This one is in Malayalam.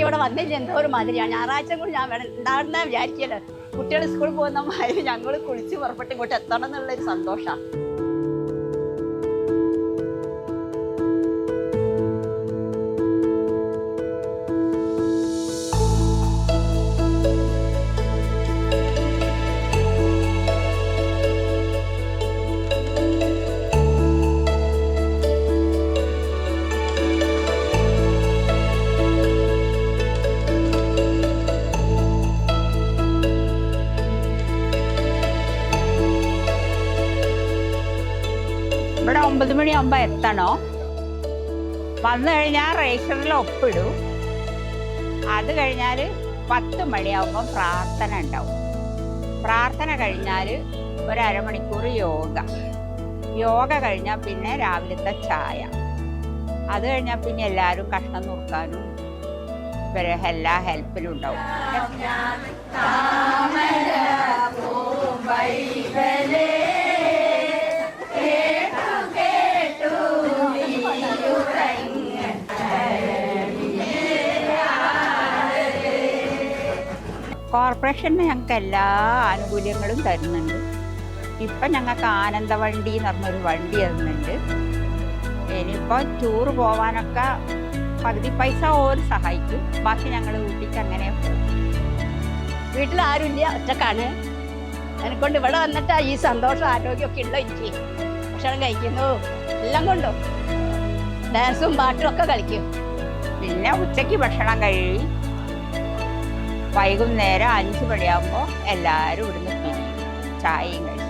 ഇവിടെ വന്നില്ല എന്തോ ഒരു മാതിരിയാണ്. ഞായറാഴ്ച കൂടി ഞാൻ വേണം ഉണ്ടാകുന്ന വിചാരിക്കല്ലോ. കുട്ടികൾ സ്കൂളിൽ പോകുന്ന മാതിരി ഞങ്ങൾ കുളിച്ച് പുറപ്പെട്ട് ഇങ്ങോട്ട് എത്തണം എന്നുള്ളൊരു സന്തോഷമാണ്. ഇവിടെ 9 മണിയാകുമ്പോൾ എത്തണോ. വന്നു കഴിഞ്ഞാൽ രജിസ്റ്ററിൽ ഒപ്പിടും. അത് കഴിഞ്ഞാൽ 10 മണിയാകുമ്പോൾ പ്രാർത്ഥന ഉണ്ടാവും. പ്രാർത്ഥന കഴിഞ്ഞാൽ ഒരു അരമണിക്കൂർ യോഗ കഴിഞ്ഞാൽ പിന്നെ രാവിലത്തെ ചായ. അത് കഴിഞ്ഞാൽ പിന്നെ എല്ലാവരും കഷ്ണം നുറുക്കാനും എല്ലാ ഹെൽപ്പിലും ഉണ്ടാവും. കോർപ്പറേഷൻ ഞങ്ങൾക്ക് എല്ലാ ആനുകൂല്യങ്ങളും തരുന്നുണ്ട്. ഇപ്പം ഞങ്ങൾക്ക് ആനന്ദവണ്ടി എന്ന് പറഞ്ഞൊരു വണ്ടി തരുന്നുണ്ട്. ഇനിയിപ്പോൾ ടൂർ പോകാനൊക്കെ പകുതി പൈസ ഓര് സഹായിക്കും. ബാക്കി ഞങ്ങൾ ഊട്ടിക്ക് അങ്ങനെ പോകും. വീട്ടിൽ ആരുമില്ല, ഒറ്റക്കാണ്. എന്നെക്കൊണ്ട് ഇവിടെ വന്നിട്ടാ ഈ സന്തോഷം ആരോഗ്യമൊക്കെ ഉള്ള എനിക്ക്. ഭക്ഷണം കഴിക്കുന്നു, എല്ലാം കൊണ്ടും ഡാൻസും പാട്ടും ഒക്കെ കളിക്കും. പിന്നെ ഉച്ചയ്ക്ക് ഭക്ഷണം കഴിയും. വൈകുന്നേരം 5 മണിയാകുമ്പോൾ എല്ലാവരും ഇവിടുന്ന് പിരിയും, ചായയും കഴിക്കും.